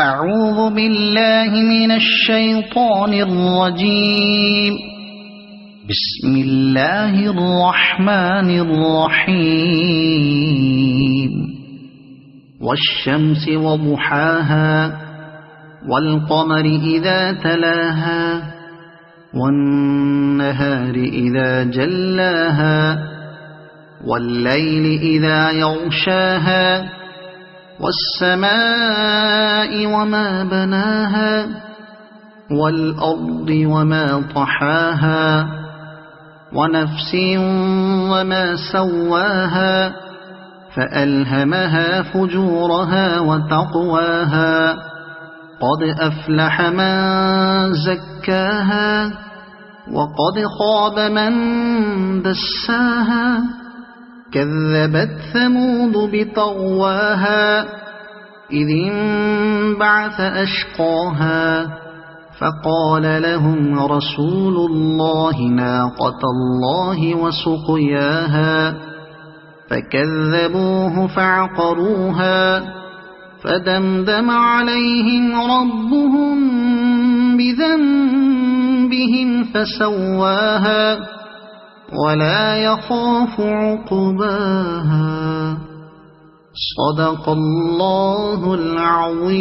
أعوذ بالله من الشيطان الرجيم. بسم الله الرحمن الرحيم. والشمس وضحاها والقمر إذا تلاها والنهار إذا جلاها والليل إذا يغشاها والسماء وما بناها والأرض وما طحاها ونفس وما سواها فألهمها فجورها وتقواها قد أفلح من زكاها وقد خاب من دساها كذبت ثمود بطغواها إذ انبعث أشقاها فقال لهم رسول الله ناقة الله وسقياها فكذبوه فعقروها فدمدم عليهم ربهم بذنبهم فسواها ولا يخاف عقباها. صدق الله العظيم.